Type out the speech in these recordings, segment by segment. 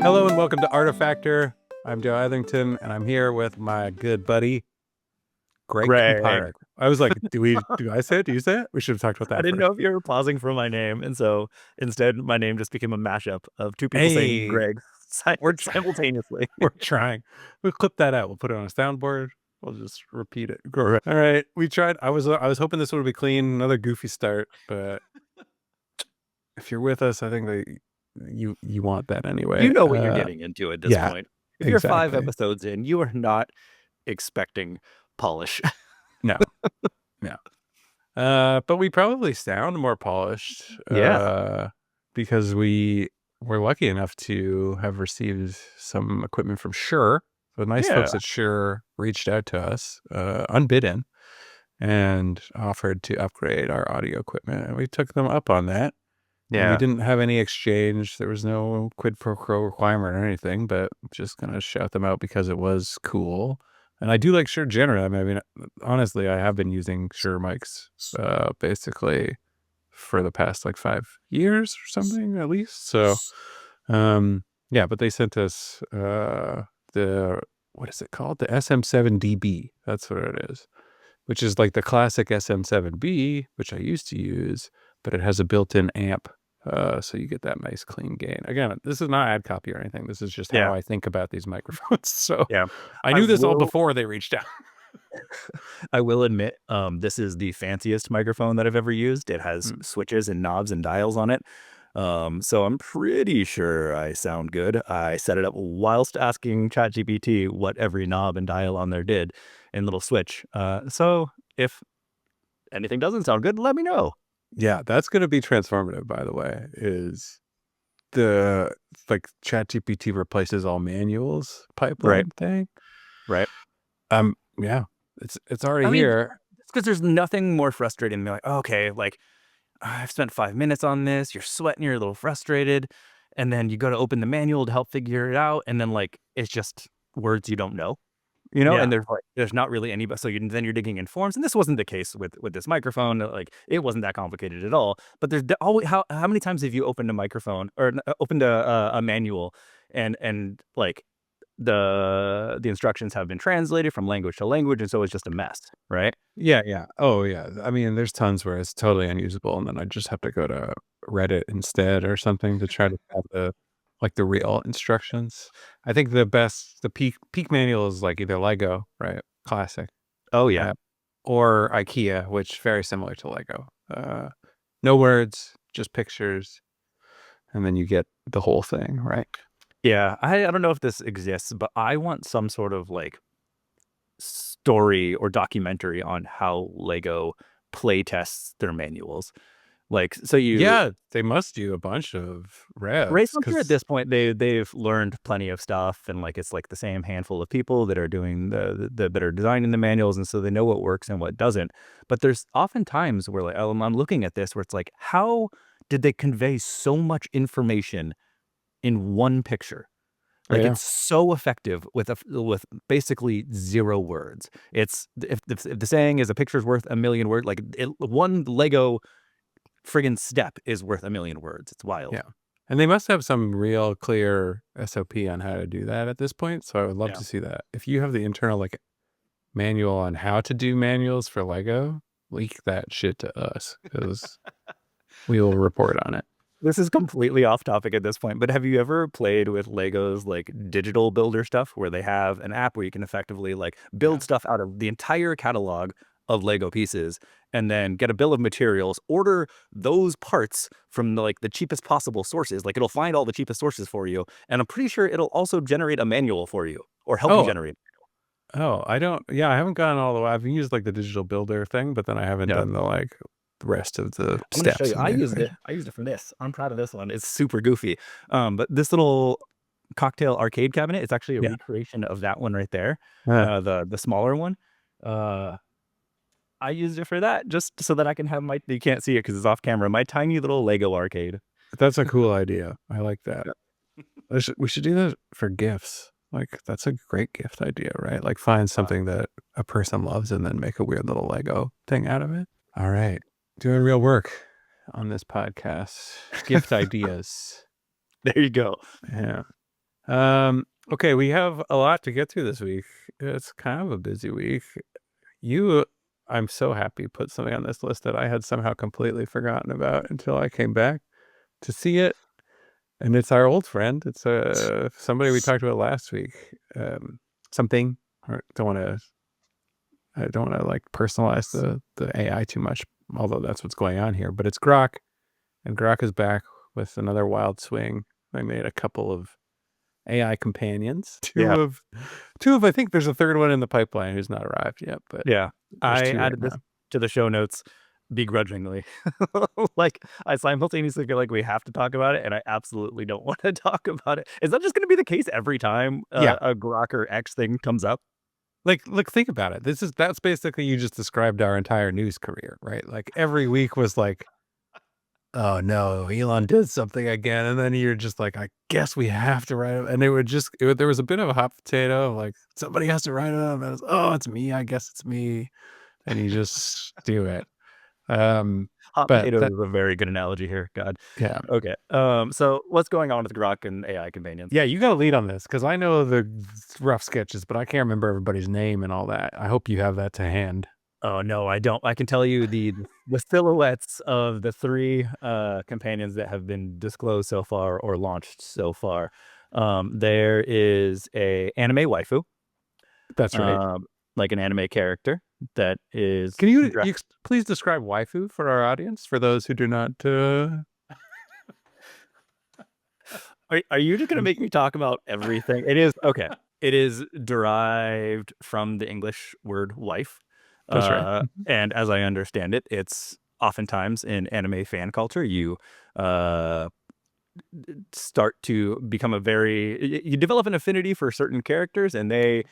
Hello and welcome to Artifactor. I'm Joe Etherington, and I'm here with my good buddy, Greg Kumparak. I was like, do I say it? Do you say it? We should have talked about that I didn't first. know if you were pausing for my name, and so instead my name just became a mashup of two people saying Hey, Greg we're simultaneously. we're trying. We'll clip that out. We'll put it on a soundboard. We'll just repeat it. All right. We tried. I was hoping this would be clean. Another goofy start, but if you're with us, I think that you want that anyway. You know what you're getting into at this yeah, point. If you're 5 exactly. episodes in, you are not expecting polish. No. But we probably sound more polished. Yeah. Because we were lucky enough to have received some equipment from Shure. The nice folks at Shure reached out to us, unbidden, and offered to upgrade our audio equipment, and we took them up on that. And we didn't have any exchange. There was no quid pro quo requirement or anything, but just gonna shout them out because it was cool. And I do like Shure generally. I mean, honestly, I have been using Shure mics basically for the past like 5 years or something at least. So, yeah, but they sent us what is it called? The SM7DB. That's what it is, which is like the classic SM7B, which I used to use, but it has a built-in amp. So you get that nice clean gain. Again, this is not ad copy or anything. This is just how I think about these microphones. So I knew this all before they reached out. I will admit, this is the fanciest microphone that I've ever used. It has switches and knobs and dials on it. So I'm pretty sure I sound good. I set it up whilst asking ChatGPT what every knob and dial on there did and little switch. So if anything doesn't sound good, let me know. Yeah, that's going to be transformative, by the way, is the like ChatGPT replaces all manuals pipeline thing. Right. Yeah, it's already here. It's because there's nothing more frustrating than like, okay, like I've spent 5 minutes on this, you're sweating, you're a little frustrated, and then you go to open the manual to help figure it out, and then like it's just words you don't know. And there's not really any, so then you're digging in forms, and this wasn't the case with this microphone. Like it wasn't that complicated at all. But there's always how many times have you opened a microphone or opened a manual and like the instructions have been translated from language to language, and so it's just a mess, right? Yeah. Oh yeah. I mean, there's tons where it's totally unusable, and then I just have to go to Reddit instead or something to try to have the real instructions. I think the peak manual is like either Lego, right? Classic. Oh yeah. Or IKEA, which very similar to Lego. No words, just pictures, and then you get the whole thing, right? Yeah, I don't know if this exists, but I want some sort of like story or documentary on how Lego play tests their manuals. Like, so they must do a bunch of revs. Right, I'm sure at this point they've learned plenty of stuff, and like it's like the same handful of people that are doing that are designing the manuals, and so they know what works and what doesn't. But there's often times where like I'm looking at this where it's like, how did they convey so much information in one picture? Like it's so effective with basically 0 words. It's if the saying is a picture's worth a million words, like one Lego friggin' step is worth a million words. It's wild. Yeah. And they must have some real clear SOP on how to do that at this point. So I would love to see that. If you have the internal like manual on how to do manuals for Lego, leak that shit to us because we will report on it. This is completely off topic at this point, but have you ever played with Lego's like digital builder stuff where they have an app where you can effectively like build stuff out of the entire catalog of Lego pieces and then get a bill of materials, order those parts from the cheapest possible sources. Like it'll find all the cheapest sources for you. And I'm pretty sure it'll also generate a manual for you or help you generate. Oh, I haven't gotten all the way. I've used like the digital builder thing, but then I haven't done the rest of the steps. Show you. I used it for this. I'm proud of this one. It's super goofy. But this little cocktail arcade cabinet is actually a recreation of that one right there. The smaller one. I used it for that just so that I can have you can't see it because it's off camera, my tiny little Lego arcade. That's a cool idea. I like that. We should do that for gifts. Like that's a great gift idea, right? Like find something that a person loves and then make a weird little Lego thing out of it. All right. Doing real work on this podcast. Gift ideas. There you go. Yeah. Okay, we have a lot to get through this week. It's kind of a busy week. I'm so happy you put something on this list that I had somehow completely forgotten about until I came back to see it. And it's our old friend. It's somebody we talked about last week. Something. I don't want to like personalize the AI too much, although that's what's going on here. But it's Grok, and Grok is back with another wild swing. I made a couple of AI companions. Yeah. Two of I think there's a third one in the pipeline who's not arrived yet, but Yeah. there's I two right added this now. to the show notes begrudgingly. Like, I simultaneously feel like we have to talk about it, and I absolutely don't want to talk about it. Is that just going to be the case every time Yeah. a Grok or X thing comes up? Like, look, think about it. That's basically you just described our entire news career, right? Like every week was like, oh no, Elon did something again, and then you're just like, I guess we have to write it. And there was a bit of a hot potato of like somebody has to write it up. And it was, oh, it's me. I guess it's me, and you just do it. Hot But potato that is a very good analogy here. God. yeah. Okay. So what's going on with Grok and AI companions? Yeah, you got to lead on this because I know the rough sketches, but I can't remember everybody's name and all that. I hope you have that to hand. Oh no, I don't. I can tell you the silhouettes of the three companions that have been disclosed so far or launched so far. There is a anime waifu, That's right. like an anime character that is. Can you please describe waifu for our audience, for those who do not? Are you just gonna make me talk about everything? It is okay. It is derived from the English word wife, That's right. and as I understand it, it's oftentimes in anime fan culture you uh start to become you develop an affinity for certain characters, and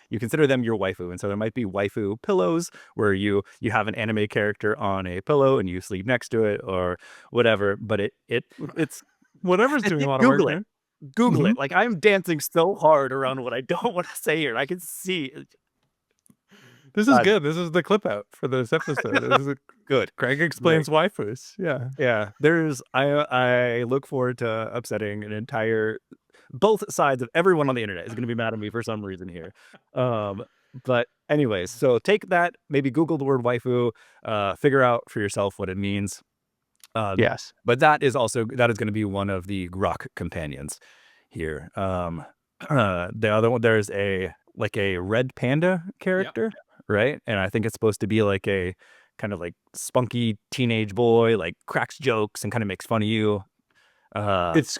you consider them your waifu. And so there might be waifu pillows where you have an anime character on a pillow and you sleep next to it or whatever. But it's Whatever's doing a lot of work Google it. there. Google Mm-hmm. it. Like, I'm dancing so hard around what I don't want to say here. I can see. This is good. This is the clip out for this episode. This is Good. Craig Great. explains waifus. Yeah. Yeah. I look forward to upsetting both sides of everyone on the internet is going to be mad at me for some reason here. But anyways, so take that, maybe Google the word waifu, figure out for yourself what it means. Yes. But that is going to be one of the Grok companions here. The other one, there's a red panda character, right? And I think it's supposed to be like a kind of like spunky teenage boy, like cracks jokes and kind of makes fun of you. It's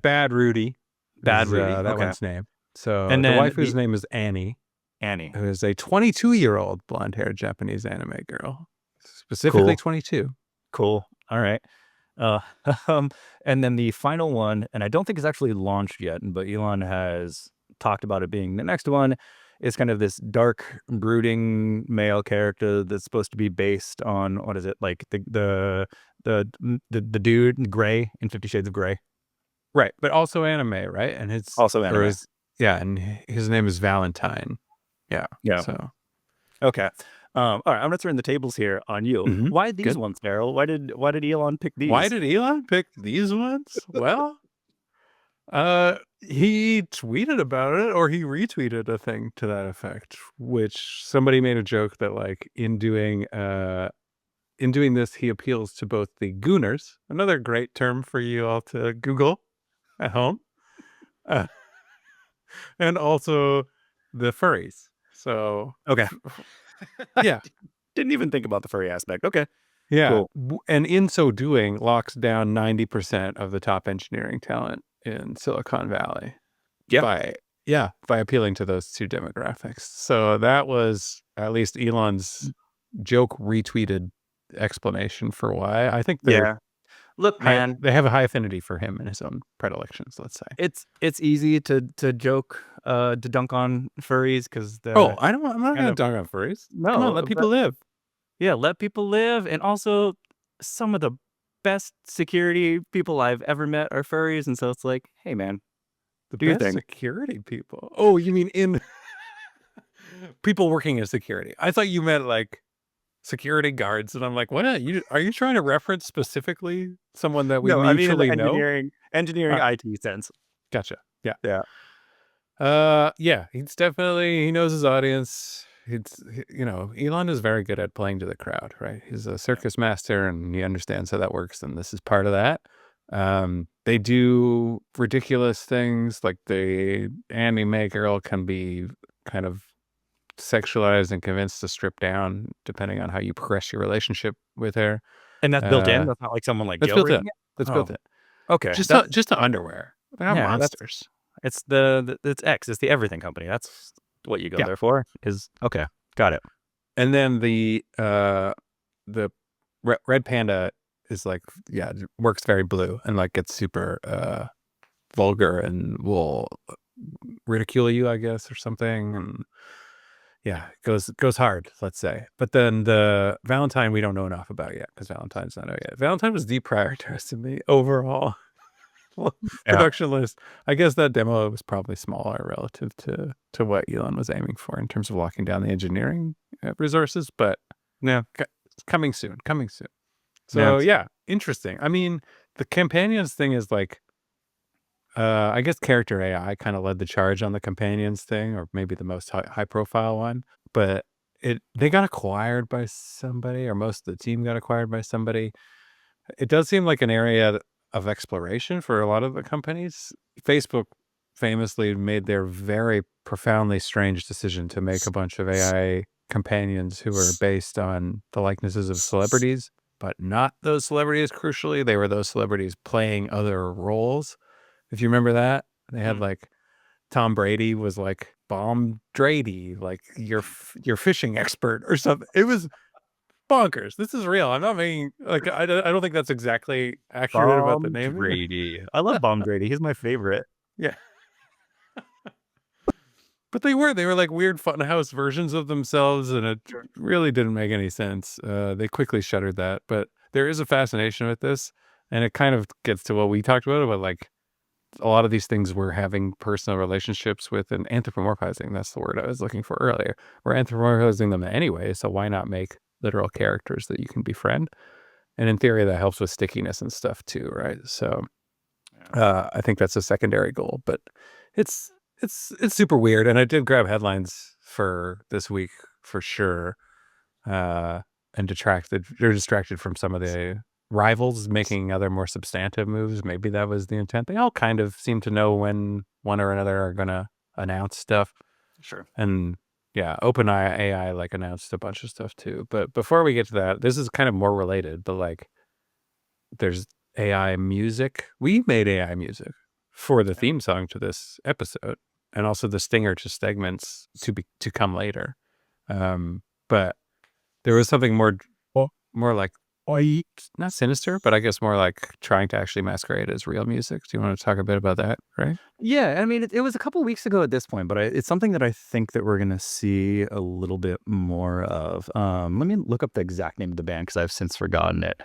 Bad Rudy. Bad Is, Rudy. that Okay. one's name. So And the then waifu's name is Annie, Annie. who is a 22-year-old blonde-haired Japanese anime girl, specifically Cool. 22. Cool. All right. Uh, and then the final one, and I don't think it's actually launched yet, but Elon has talked about it being the next one, is kind of this dark, brooding male character that's supposed to be based on, what is it, like the dude Gray in 50 Shades of Grey. Right, but also anime, right? And Also anime. and his name is Valentine. Yeah. Yeah. So Okay. All right, I'm gonna turn the tables here on you. Why these good. ones, Darrell? Why did Elon pick these? Why did Elon pick these ones? Well, he tweeted about it, or he retweeted a thing to that effect, which somebody made a joke that like in doing this, he appeals to both the gooners, another great term for you all to Google at home, and also the furries. So Okay. yeah. Didn't even think about the furry aspect. Okay. Yeah. Cool. And in so doing, locks down 90% of the top engineering talent in Silicon Valley. Yeah. By appealing to those two demographics. So that was at least Elon's joke retweeted explanation for why. I think Yeah. Look, man, they have a high affinity for him and his own predilections, let's say. it's easy to joke, to dunk on furries because I'm not going to dunk on furries. no, Come on, let people live. Yeah, let people live, and also some of the best security people I've ever met are furries, and so it's like, hey, man, The do your best thing. security people. Oh, you mean in people working in security? I thought you meant like security guards, and I'm like, what? Are you trying to reference specifically someone that we No, I mean in mutually the know? engineering IT sense. Gotcha. Yeah. Yeah. Yeah, he knows his audience. Elon is very good at playing to the crowd, right? He's a Yeah. circus master and he understands how that works, and this is part of that. They do ridiculous things, like the anime girl can be kind of sexualized and convinced to strip down depending on how you progress your relationship with her. And that's built in? Uh, That's not like someone, like, that's built jailbreaking in. it? That's built Oh, in. okay. Just to underwear. They're not Yeah, monsters. it's it's X, it's the everything company. That's what you go Yeah. there for, is okay, got it. And then the red panda is like, yeah, works very blue and like gets super vulgar and will ridicule you, I guess, or something. And yeah, goes hard, let's say. But then the Valentine we don't know enough about yet, because Valentine's not out yet. Valentine was deprioritized in the overall Yeah. production list. I guess that demo was probably smaller relative to what Elon was aiming for in terms of locking down the engineering resources, but Yeah. coming soon, coming soon. Yeah. So yeah, interesting. I mean, the companions thing is like, I guess character AI kind of led the charge on the companions thing, or maybe the most high profile one. But they got acquired by somebody, or most of the team got acquired by somebody. It does seem like an area of exploration for a lot of the companies. Facebook famously made their very profoundly strange decision to make a bunch of AI companions who were based on the likenesses of celebrities, but not those celebrities. Crucially, they were those celebrities playing other roles. If you remember that, they had Mm. like Tom Brady was like Bomb Drady, like your fishing expert or something. It was bonkers. This is real. I'm not making like I don't think that's exactly accurate about the Bomb naming. Brady. I love Bomb Brady, he's my favorite. Yeah. But they were like weird funhouse versions of themselves, and it really didn't make any sense. They quickly shuttered that, but there is a fascination with this, and it kind of gets to what we talked about like a lot of these things we're having personal relationships with and anthropomorphizing. That's the word I was looking for earlier. We're anthropomorphizing them anyway, so why not make literal characters that you can befriend? And in theory, that helps with stickiness and stuff too, right? So I think that's a secondary goal, but it's it's super weird. And I did grab headlines for this week for sure, and they're distracted from some of the rivals making other more substantive moves. Maybe that was the intent. They all kind of seem to know when one or another are gonna announce stuff. Sure. And yeah, OpenAI like announced a bunch of stuff too. But before we get to that, this is kind of more related, but like there's AI music. We made AI music for the Yeah. theme song to this episode, and also the stinger to segments to come later. But there was something more like not sinister, but I guess more like trying to actually masquerade as real music. Do you want to talk a bit about that? Right? Yeah, I mean, it was a couple weeks ago at this point, but it's something that I think that we're gonna see a little bit more of. Let me look up the exact name of the band because I've since forgotten it.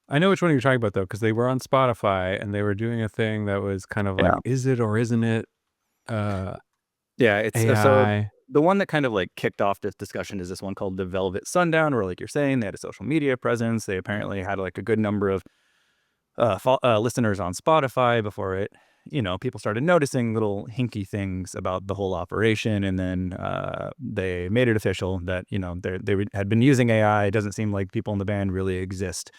I know which one you're talking about though, because they were on Spotify and they were doing a thing that was kind of like, Yeah. is it or isn't it uh, Yeah, it's so AI? the one that kind of like kicked off this discussion is this one called the Velvet Sundown, where like you're saying they had a social media presence. They apparently had like a good number of listeners on Spotify before it. People started noticing little hinky things about the whole operation, and then they made it official that had been using AI. It doesn't seem like people in the band really exist.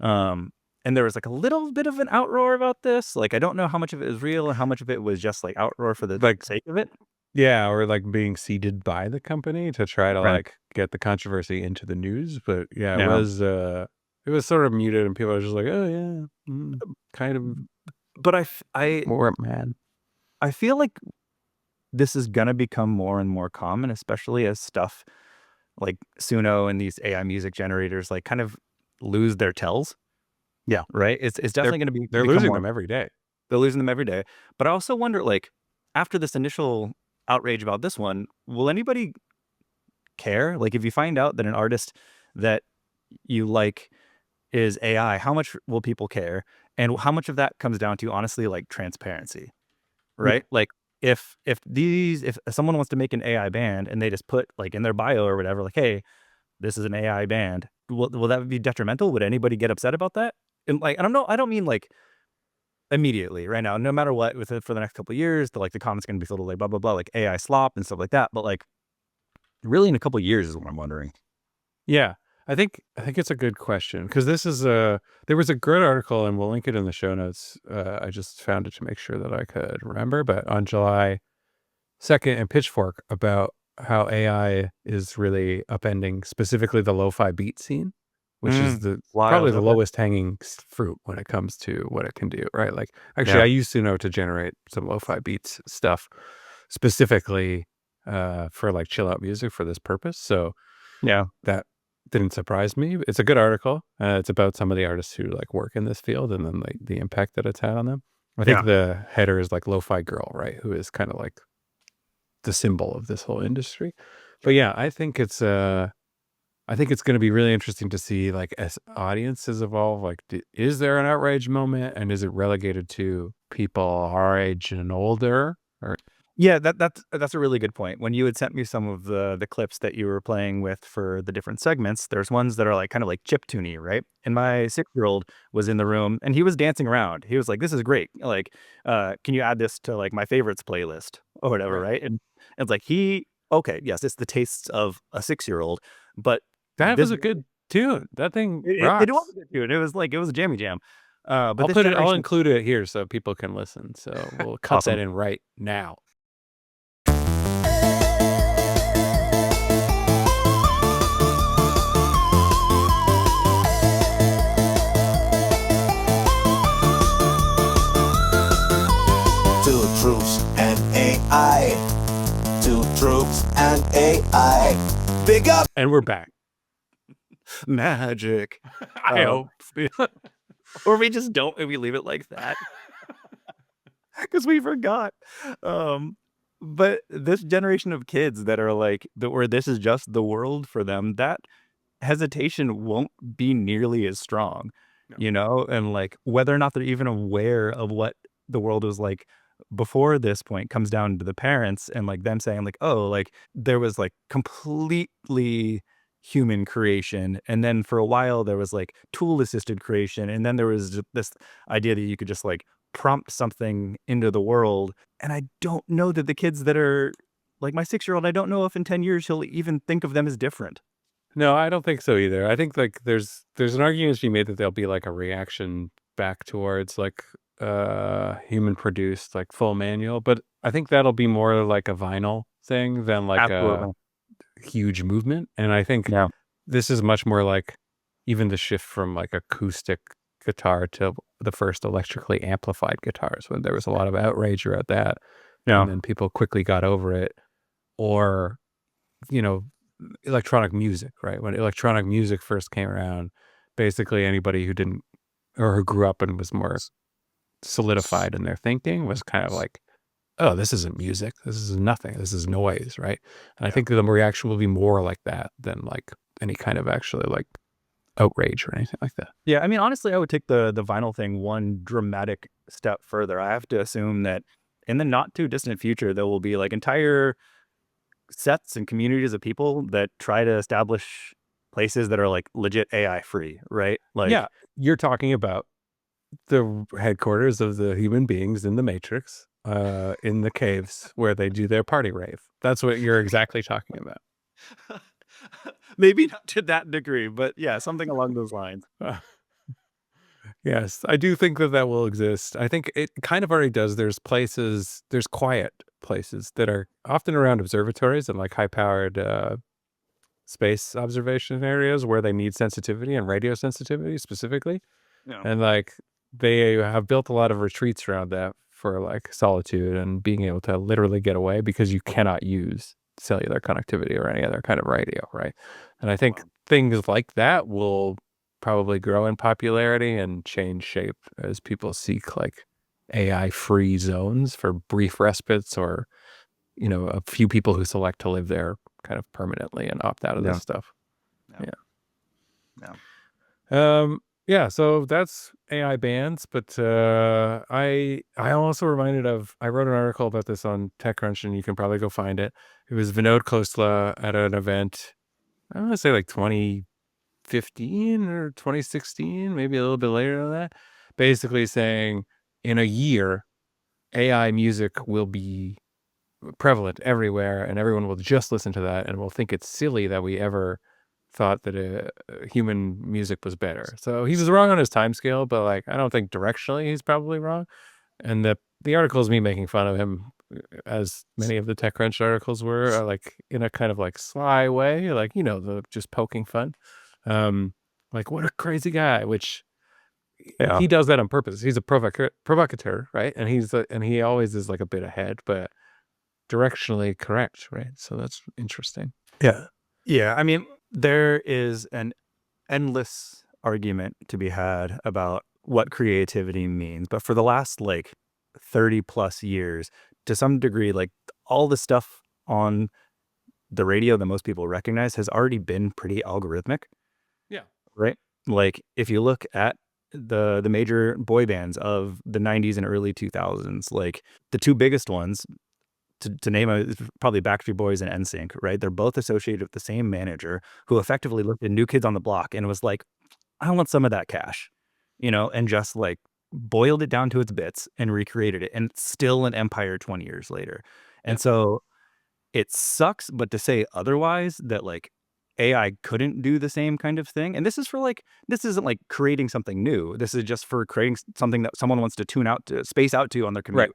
And there was like a little bit of an outroar about this. Like, I don't know how much of it is real and how much of it was just like outroar for the Like, sake of it. yeah, or like being seeded by the company to try to Right. like get the controversy into the news. But yeah, Yeah. it was sort of muted and people are just like, oh yeah, kind of But I more mad. I feel like this is gonna become more and more common, especially as stuff like Suno and these AI music generators like kind of lose their tells. Yeah, Right. It's they're definitely gonna they're become losing more. them every day. They're losing them every day. But I also wonder, like, after this initial outrage about this one, will anybody care? Like, if you find out that an artist that you like is AI, how much will people care? And how much of that comes down to honestly like transparency, Yeah, right? Like if someone wants to make an AI band and they just put like in their bio or whatever, like, hey, this is an AI band, will that be detrimental? Would anybody get upset about that? And like, I don't know, I don't mean like immediately right now, no matter what, with it for the next couple of years, the comments going to be filled with like blah blah blah, like AI slop and stuff like that. But like, really, in a couple of years is what I'm wondering. Yeah, I think it's a good question because this is a there was a great article and we'll link it in the show notes. I just found it to make sure that I could remember, but on July 2nd in Pitchfork about how AI is really upending specifically the lo-fi beat scene, which is the probably Wild. the Okay. lowest hanging fruit when it comes to what it can do, right? Like actually Yeah. I used to know to generate some lo-fi beats stuff specifically for like chill out music for this purpose. So Yeah. that didn't surprise me. It's a good article. It's about some of the artists who like work in this field and then like the impact that it's had on them. I think Yeah. the header is like Lo-Fi Girl, right? Who is kind of like the symbol of this whole industry. But yeah, I think it's going to be really interesting to see like as audiences evolve. Like, is there an outrage moment, and is it relegated to people our age and older? Or Yeah, that's a really good point. When you had sent me some of the clips that you were playing with for the different segments, there's ones that are like kind of like chiptune-y, right? And my 6-year-old was in the room and he was dancing around. He was like, "This is great. Like, can you add this to like my favorites playlist or whatever?" right, Right? And it's like okay, yes, it's the tastes of a 6-year-old, but that this was a good tune. That thing it was rocks. a good tune. It was a jammy jam. But I'll this put it. I'll generation, include it here so people can listen. So we'll cut that awesome. in right now. Two truths and AI. Two truths and AI. Big up. And we're back. Magic. I hope. Or we just don't, and we leave it like that because we forgot. But this generation of kids that are like where this is just the world for them, that hesitation won't be nearly as strong, No. and like whether or not they're even aware of what the world was like before this point comes down to the parents and like them saying like, oh, like there was like completely human creation, and then for a while there was like tool assisted creation, and then there was this idea that you could just like prompt something into the world. And I don't know that the kids that are like my 6-year-old, I don't know if in 10 years he'll even think of them as different. No, I don't think so either. I think like there's an argument to be made that there'll be like a reaction back towards like human produced like full manual, but I think that'll be more like a vinyl thing than like a Absolutely. huge movement. And I think Yeah. this is much more like even the shift from like acoustic guitar to the first electrically amplified guitars when there was a lot of outrage about that. Yeah. And then people quickly got over it. Or, you know, electronic music, right? When electronic music first came around, basically anybody who didn't or who grew up and was more solidified in their thinking was kind of like, oh, this isn't music. This is nothing. This is noise, right? And I Yeah. think the reaction will be more like that than like any kind of actually like outrage or anything like that. Yeah, I mean, honestly, I would take the vinyl thing one dramatic step further. I have to assume that in the not too distant future, there will be like entire sets and communities of people that try to establish places that are like legit AI free, right? Yeah, Like, you're talking about the headquarters of the human beings in the Matrix, in the caves where they do their party rave. That's what you're exactly talking about. maybe not to that degree, but yeah, something along those lines. Yes, I do think that that will exist. I think it kind of already does. There's quiet places that are often around observatories and like high-powered space observation areas where they need sensitivity and radio sensitivity specifically. Yeah. And like they have built a lot of retreats around that for like solitude and being able to literally get away because you cannot use cellular connectivity or any other kind of radio, right? And I think Wow. things like that will probably grow in popularity and change shape as people seek like AI free zones for brief respites or, a few people who select to live there kind of permanently and opt out of this Yeah. stuff. Yeah. Yeah. Yeah. Yeah, so that's AI bans, but I also reminded of I wrote an article about this on TechCrunch, and you can probably go find it. It was Vinod Khosla at an event, I want to say like 2015 or 2016, maybe a little bit later than that, basically saying in a year, AI music will be prevalent everywhere, and everyone will just listen to that and will think it's silly that we ever thought that human music was better. So he was wrong on his time scale, but like I don't think directionally he's probably wrong. And the article is me making fun of him, as many of the TechCrunch articles were, like in a kind of like sly way, like the just poking fun, like what a crazy guy, which Yeah. he does that on purpose. He's a provocateur, right? And he always is like a bit ahead, but directionally correct, right? So that's interesting. Yeah. Yeah. I mean, there is an endless argument to be had about what creativity means. But for the last like 30 plus years, to some degree, like all the stuff on the radio that most people recognize has already been pretty algorithmic. Yeah. Right. Like if you look at the major boy bands of the 90s and early 2000s, like the two biggest ones to name probably Backstreet Boys and NSYNC, right? They're both associated with the same manager who effectively looked at New Kids on the Block and was like, I want some of that cash, and just like boiled it down to its bits and recreated it. And it's still an empire 20 years later. And Yep. so it sucks, but to say otherwise that like AI couldn't do the same kind of thing. And this isn't like creating something new. This is just for creating something that someone wants to space out to on their commute.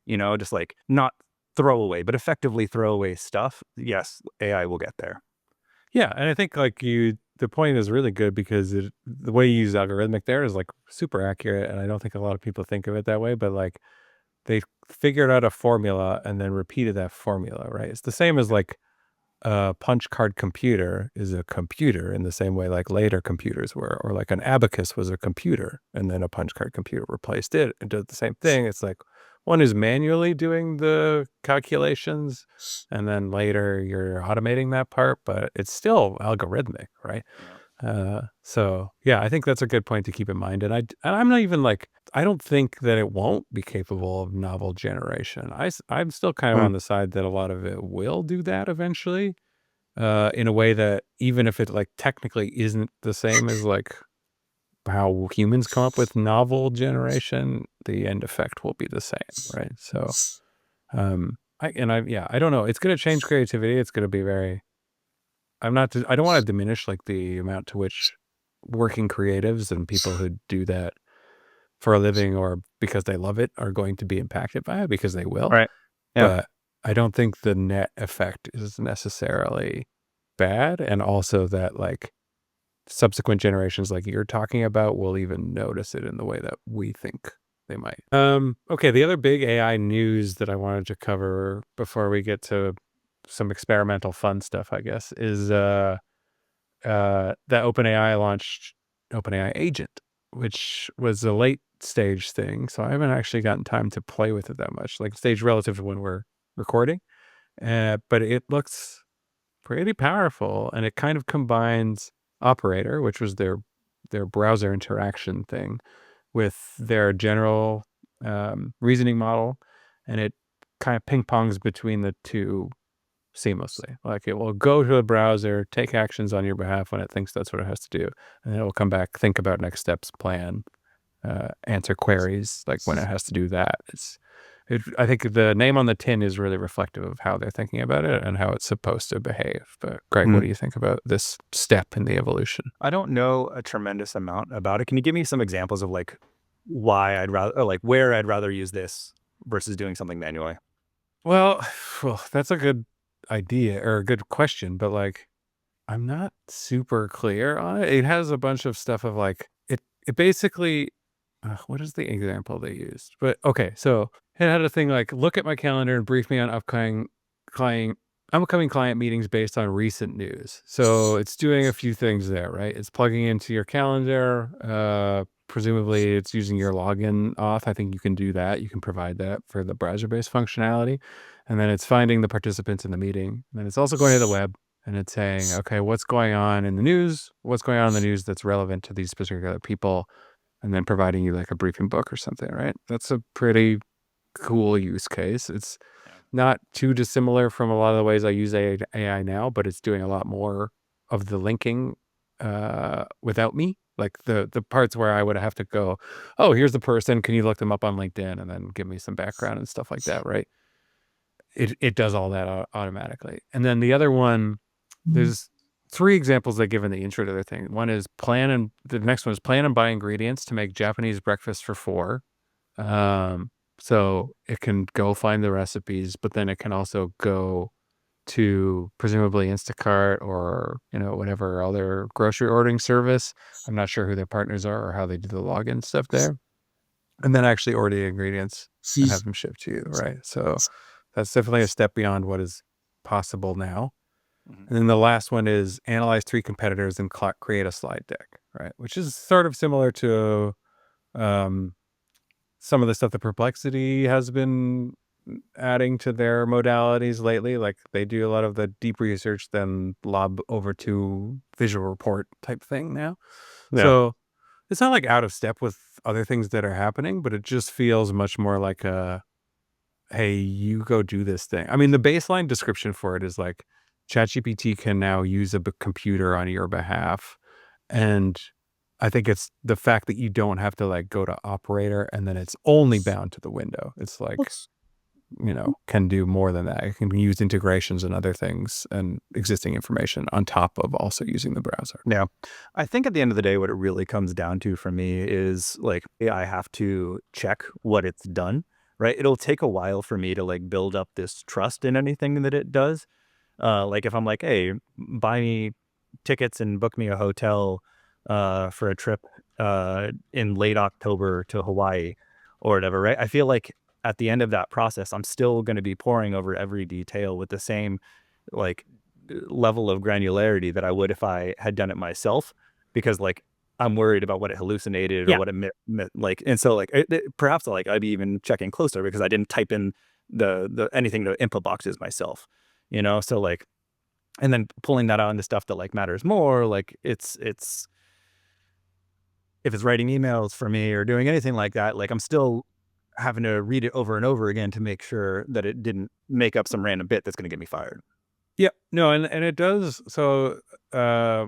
Right. Just like not throwaway, but effectively throwaway stuff. Yes, AI will get there. Yeah, and I think like the point is really good because the way you use algorithmic there is like super accurate, and I don't think a lot of people think of it that way, but like they figured out a formula and then repeated that formula, right? It's the same as like a punch card computer is a computer in the same way like later computers were, or like an abacus was a computer and then a punch card computer replaced it and did the same thing. It's like one is manually doing the calculations and then later you're automating that part, but it's still algorithmic, right? So yeah, I think that's a good point to keep in mind. And I'm not even like, I don't think that it won't be capable of novel generation. I'm still kind of on the side that a lot of it will do that eventually, in a way that even if it like technically isn't the same as like how humans come up with novel generation, the end effect will be the same, right? So, I don't know. It's going to change creativity. It's going to be very. I don't want to diminish like the amount to which working creatives and people who do that for a living or because they love it are going to be impacted by it, because they will. Right. Yeah. But I don't think the net effect is necessarily bad. And also that like subsequent generations like you're talking about will even notice it in the way that we think they might. Okay, the other big AI news that I wanted to cover before we get to some experimental fun stuff, I guess, is that OpenAI launched OpenAI Agent, which was a late stage thing. So I haven't actually gotten time to play with it that much, like stage relative to when we're recording. But it looks pretty powerful, and it kind of combines Operator, which was their browser interaction thing, with their general reasoning model, and it kind of ping pongs between the two seamlessly. Like it will go to the browser, take actions on your behalf when it thinks that's what it has to do, and then it will come back, think about next steps, plan, answer queries like when it has to do that. I think the name on the tin is really reflective of how they're thinking about it and how it's supposed to behave. But Greg, what do you think about this step in the evolution? I don't know a tremendous amount about it. Can you give me some examples of like why I'd rather, or like where I'd rather use this versus doing something manually? Well, that's a good idea or a good question, but like I'm not super clear on it. It has a bunch of stuff of like it basically what is the example they used? But okay, so it had a thing like look at my calendar and brief me on upcoming client meetings based on recent news. So it's doing a few things there, right? It's plugging into your calendar. Presumably it's using your login auth. I think you can do that. You can provide that for the browser-based functionality. And then it's finding the participants in the meeting. And then it's also going to the web and it's saying, okay, what's going on in the news? What's going on in the news that's relevant to these particular people? And then providing you like a briefing book or something, right? That's a pretty cool use case. It's not too dissimilar from a lot of the ways I use AI now, but it's doing a lot more of the linking without me. Like the parts where I would have to go, oh, here's the person. Can you look them up on LinkedIn and then give me some background and stuff like that, right? It does all that automatically. And then the other one, there's 3 examples I give in the intro to their thing. One is the next one is plan and buy ingredients to make Japanese breakfast for 4. So it can go find the recipes, but then it can also go to presumably Instacart or, whatever other grocery ordering service. I'm not sure who their partners are or how they do the login stuff there. And then actually order the ingredients and have them shipped to you, right? So that's definitely a step beyond what is possible now. And then the last one is analyze 3 competitors and create a slide deck, right? Which is sort of similar to some of the stuff that Perplexity has been adding to their modalities lately. Like they do a lot of the deep research, then lob over to visual report type thing now. Yeah. So it's not like out of step with other things that are happening, but it just feels much more like hey, you go do this thing. I mean, the baseline description for it is like ChatGPT can now use a computer on your behalf. And I think it's the fact that you don't have to like go to operator and then it's only bound to the window. It's like, can do more than that. It can use integrations and other things and existing information on top of also using the browser. Yeah. I think at the end of the day, what it really comes down to for me is like, I have to check what it's done, right? It'll take a while for me to like build up this trust in anything that it does. Like if I'm like, hey, buy me tickets and book me a hotel for a trip in late October to Hawaii or whatever, right? I feel like at the end of that process, I'm still going to be poring over every detail with the same like level of granularity that I would if I had done it myself, because like I'm worried about what it hallucinated or what it like, and so like perhaps like I'd be even checking closer because I didn't type in the anything to input boxes myself, so like, and then pulling that out into stuff that like matters more, like it's if it's writing emails for me or doing anything like that, like I'm still having to read it over and over again to make sure that it didn't make up some random bit that's going to get me fired. Yeah, no, and it does. So I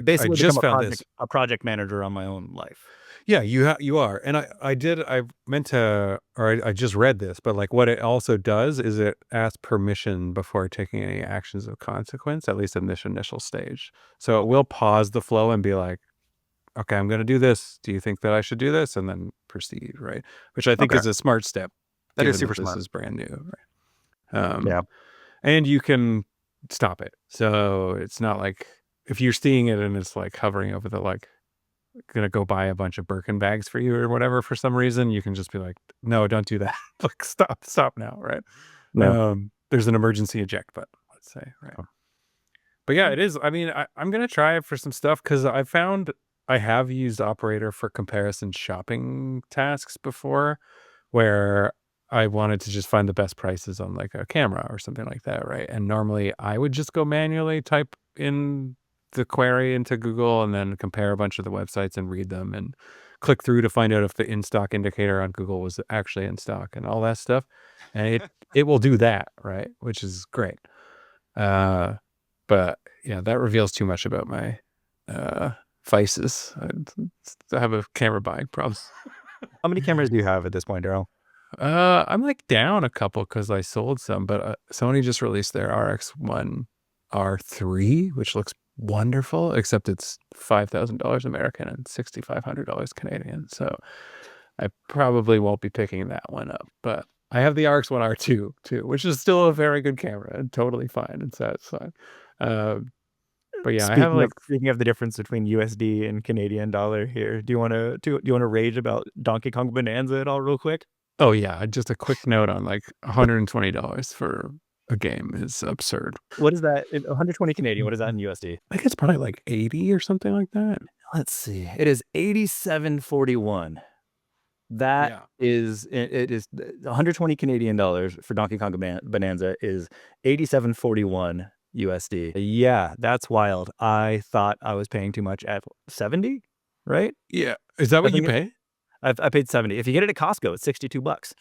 basically just become found a project manager on my own life. Yeah, you are. And I just read this, but like what it also does is it asks permission before taking any actions of consequence, at least in this initial stage. So it will pause the flow and be like, okay, I'm going to do this. Do you think that I should do this? And then proceed, right? Which I think is a smart step. That is super smart. This is brand new, right? Yeah. And you can stop it. So it's not like if you're seeing it and it's like hovering over the like, going to go buy a bunch of Birkin bags for you or whatever for some reason, you can just be like, no, don't do that. Like, stop now, right? No. There's an emergency eject button, let's say, right? But yeah, it is. I mean, I'm going to try it for some stuff because I found I have used Operator for comparison shopping tasks before where I wanted to just find the best prices on like a camera or something like that, right? And normally I would just go manually type in the query into Google and then compare a bunch of the websites and read them and click through to find out if the in-stock indicator on Google was actually in stock and all that stuff. And it will do that, right? Which is great. But yeah, that reveals too much about my vices. I have a camera buying problem. How many cameras do you have at this point, Darrell? I'm like down a couple because I sold some, but Sony just released their RX1 R3, which looks wonderful, except it's $5,000 American and $6,500 Canadian. So I probably won't be picking that one up, but I have the RX1 R2 too, which is still a very good camera and totally fine and satisfying. But yeah, speaking of the difference between USD and Canadian dollar here, do you want to rage about Donkey Kong Bonanza at all real quick? Oh yeah, just a quick note on like $120 for a game is absurd. What is that? 120 Canadian. What is that in USD? I think it's probably like 80 or something like that. Let's see. It is 87.41. That is, it is 120 Canadian dollars for Donkey Kong Bonanza is 87.41 USD. Yeah, that's wild. I thought I was paying too much at 70, right? Yeah. Is that what you pay? I paid 70. If you get it at Costco, it's $62.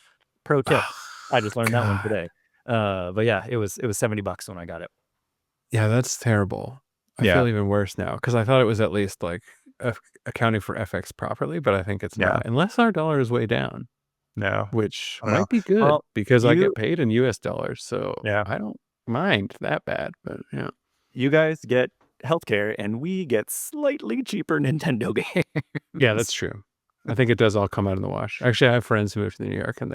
Pro tip. I just learned that one today. But yeah, it was $70 when I got it. Yeah, that's terrible. I feel even worse now because I thought it was at least like accounting for FX properly, but I think it's Yeah. not, unless our dollar is way down, No. which I don't know. might be good Well, because I you- get paid in US dollars, so Yeah. I don't mind that bad. But yeah, You guys get healthcare, and we get slightly cheaper Nintendo games. yeah, that's true. I think it does all come out in the wash. Actually, I have friends who moved to New York, and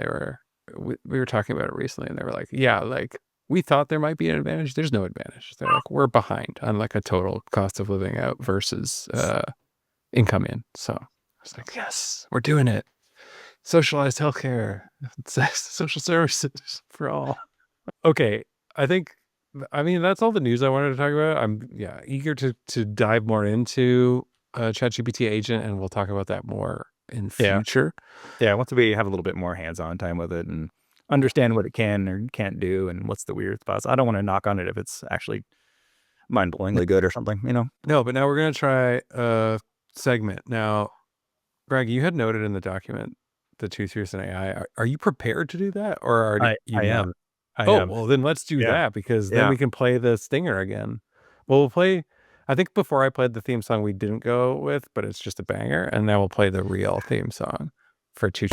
we were talking about it recently, and they were like, "Yeah, like we thought there might be an advantage. There's no advantage. They're like, we're behind on like a total cost of living out versus income in." So I was like, "Yes, we're doing it. Socialized healthcare, social services for all." Okay, I mean that's all the news I wanted to talk about. I'm eager to dive more into ChatGPT agent, and we'll talk about that more in future. Yeah, once we have a little bit more hands-on time with it and understand what it can or can't do and what's the weird spots. I don't want to knock on it if it's actually mind-blowingly good or something, you know? No, but now we're going to try a segment. Now, Greg, you had noted in the document the two truths in AI. Are you prepared to do that, or are you I not? am. I Oh, am. well, then let's do that, because then Yeah. we can play the stinger again. Well, we'll play, I think before I played the theme song we didn't go with, but it's just a banger, and then we'll play the real theme song for two.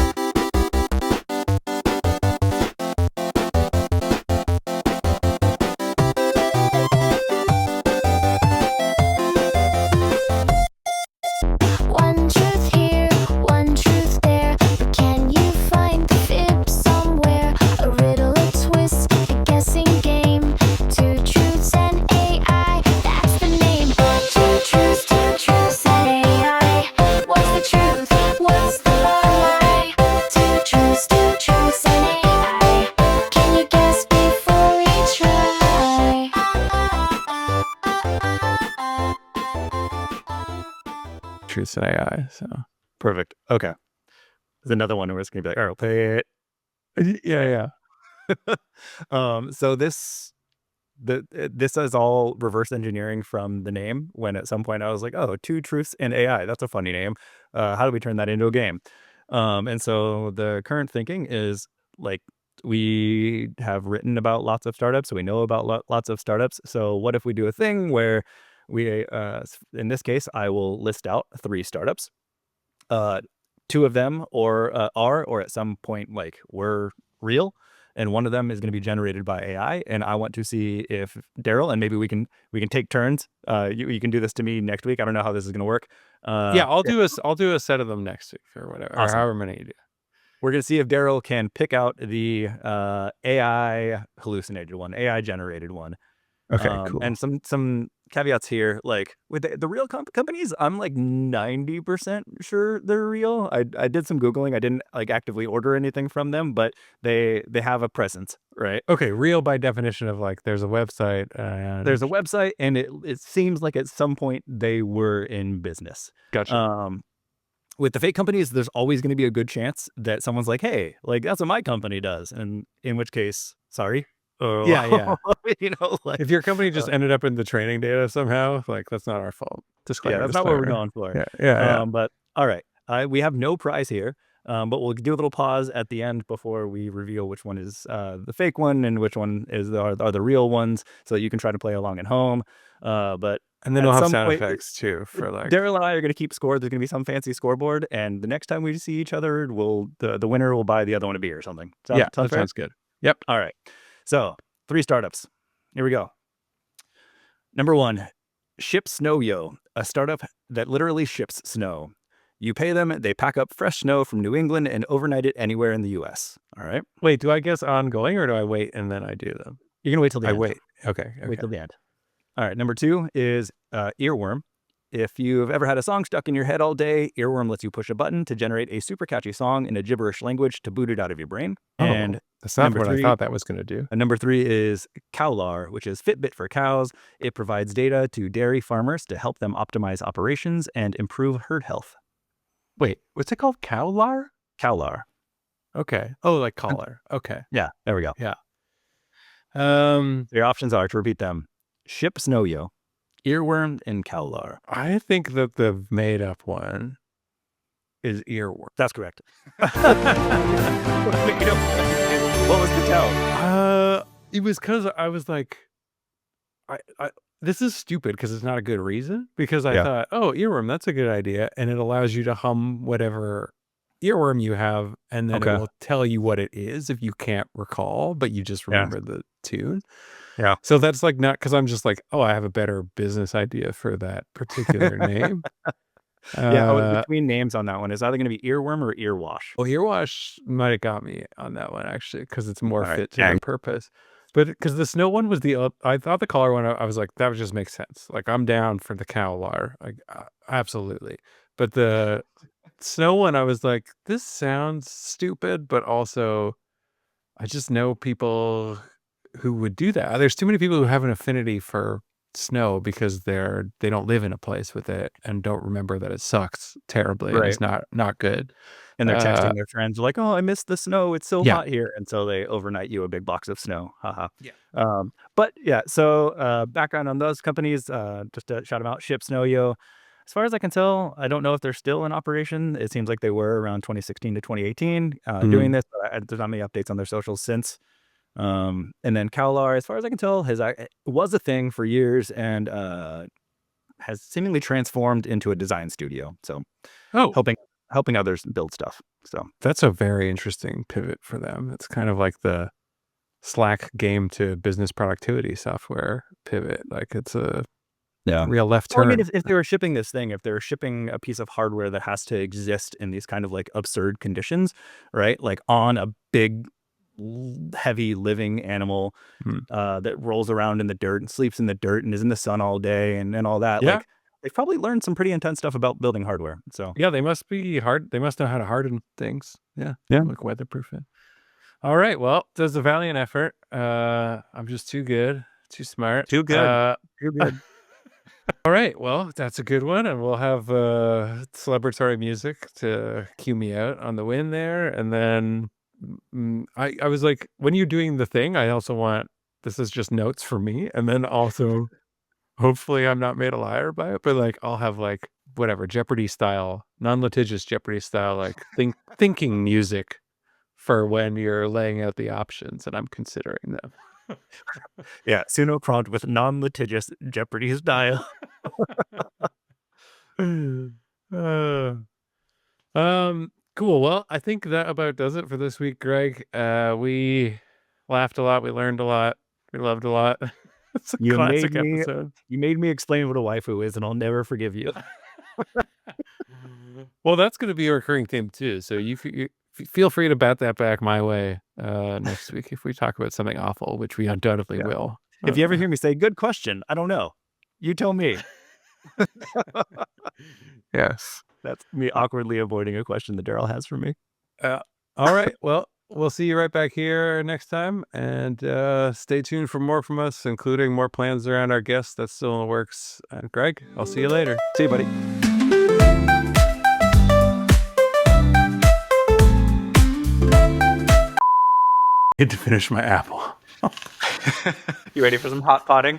One truth here, one truth there. But can you find the fib somewhere? A riddle, a twist, a guessing game. Two truths and AI, that's the name. Two truths and AI. What's the truth? What's the lie? Two truths and AI. Can you guess before we try? Truths in AI. So Perfect. Okay. There's another one where it's going to be like, all right, play it. yeah. So this is all reverse engineering from the name, when at some point I was like, oh, two truths in AI. That's a funny name. How do we turn that into a game? And so the current thinking is like, we have written about lots of startups, so we know about lots of startups. So what if we do a thing where we, in this case, I will list out 3 startups. Two of them are or at some point like were real, and one of them is going to be generated by AI. And I want to see if Darrell, and maybe we can take turns. You can do this to me next week. I don't know how this is going to work. I'll do a set of them next week or whatever, Awesome. or however many you do. We're going to see if Darrell can pick out the AI hallucinated one, AI generated one. Okay, cool. And some caveats here, like with the real companies, I'm like 90% sure they're real. I did some Googling. I didn't like actively order anything from them, but they have a presence, right? Okay, real by definition of like there's a website and There's a website, and it seems like at some point they were in business. Gotcha. With the fake companies, there's always going to be a good chance that someone's like, hey, like that's what my company does. And in which case, sorry. Yeah. You know, like If your company just ended up in the training data somehow, like that's not our fault. Disclaimer. yeah, that's not what we're going for. Yeah. But all right, we have no prize here, but we'll do a little pause at the end before we reveal which one is the fake one and which one are the real ones, so that you can try to play along at home. And then we'll have sound effects too for like. Darrell and I are going to keep score. There's going to be some fancy scoreboard, and the next time we see each other, the winner will buy the other one a beer or something. That sounds good. Yep. All right. So 3 startups. Here we go. Number 1, Ship Snow Yo, a startup that literally ships snow. You pay them, they pack up fresh snow from New England and overnight it anywhere in the U.S. All right. Wait, do I guess ongoing, or do I wait and then I do them? You're gonna wait till the end. I wait. Okay. Wait till the end. All right. Number 2 is Earworm. If you've ever had a song stuck in your head all day, Earworm lets you push a button to generate a super catchy song in a gibberish language to boot it out of your brain. And that's not what I thought that was going to do. And number 3 is Cowlar, which is Fitbit for cows. It provides data to dairy farmers to help them optimize operations and improve herd health. Wait, what's it called? Cowlar? Cowlar. Okay. Oh, like collar. Okay. Yeah, there we go. Yeah. Your options are, to repeat them, Ship Snow Yo, Earworm, and Cowlar. I think that the made up one is Earworm. That's correct. What was the tell? It was because I was like, this is stupid because it's not a good reason. Because I Yeah. thought, oh, earworm, that's a good idea, and it allows you to hum whatever earworm you have, and then it Okay. will tell you what it is if you can't recall, but you just Yeah. remember the tune. Yeah. So that's like not because I'm just like, oh, I have a better business idea for that particular name. Between names on that one, is either going to be earworm or earwash. Well, earwash might have got me on that one actually because it's more All right, fit to dang. the purpose. But because the snow one was I thought the collar one, I was like, that would just make sense. Like I'm down for the cowlar, like absolutely. But the snow one, I was like, this sounds stupid, but also I just know people who would do that. There's too many people who have an affinity for snow because they don't live in a place with it and don't remember that it sucks terribly and Right. is not good. And they're texting their friends like, "Oh, I missed the snow. It's so Yeah. hot here." And so they overnight you a big box of snow. Haha. Yeah. But yeah, so background on those companies, just to shout them out, Ship Snowyo. As far as I can tell, I don't know if they're still in operation. It seems like they were around 2016 to 2018 doing this, but there's not many updates on their socials since. And then Kowlar, as far as I can tell, was a thing for years and has seemingly transformed into a design studio. So helping others build stuff. So that's a very interesting pivot for them. It's kind of like the Slack game to business productivity software pivot. Like it's a real left turn. Well, I mean, if they were shipping this thing, if they're shipping a piece of hardware that has to exist in these kind of like absurd conditions, right? Like on a big, heavy living animal that rolls around in the dirt and sleeps in the dirt and is in the sun all day and all that. Yeah. Like they've probably learned some pretty intense stuff about building hardware. So yeah, they must be hard. They must know how to harden things. Yeah. Yeah. Like weatherproof it. All right. Well, does a valiant effort. I'm just too good, too smart. Too good. Too good. All right. Well, that's a good one. And we'll have celebratory music to cue me out on the win there. And then I was like, when you're doing the thing, I also want, this is just notes for me. And then also, hopefully I'm not made a liar by it, but like I'll have like whatever Jeopardy style, non-litigious Jeopardy style, like thinking music for when you're laying out the options and I'm considering them. Yeah, Suno prompt with non-litigious Jeopardy style. Cool. Well, I think that about does it for this week, Greg. We laughed a lot. We learned a lot. We loved a lot. It's a classic episode. You made me explain what a waifu is, and I'll never forgive you. Well, that's going to be a recurring theme too. So you feel free to bat that back my way next week if we talk about something awful, which we undoubtedly will. If you ever hear me say, "Good question," I don't know. You tell me. Yes. That's me awkwardly avoiding a question that Darrell has for me. All right. Well, we'll see you right back here next time. And stay tuned for more from us, including more plans around our guests. That's still in the works. Greg, I'll see you later. See you, buddy. Need to finish my apple. You ready for some hot potting?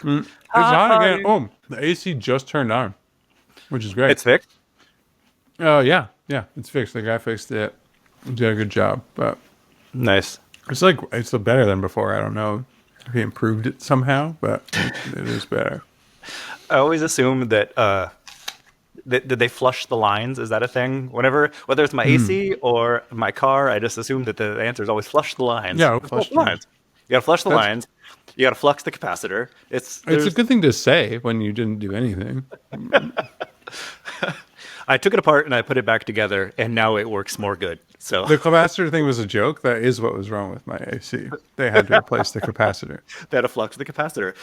It's on again. Oh, the AC just turned on, which is great. It's fixed? Oh, yeah. Yeah, it's fixed. The guy fixed it. He did a good job. But Nice. it's still better than before. I don't know if he improved it somehow, but it is better. I always assume that did they flush the lines? Is that a thing? Whether it's my AC or my car, I just assume that the answer is always flush the lines. Yeah, flush the lines. You gotta flush the lines. You gotta flux the capacitor. It's a good thing to say when you didn't do anything. I took it apart and I put it back together, and now it works more good. So the capacitor thing was a joke. That is what was wrong with my AC. They had to replace the capacitor. They had to flux the capacitor.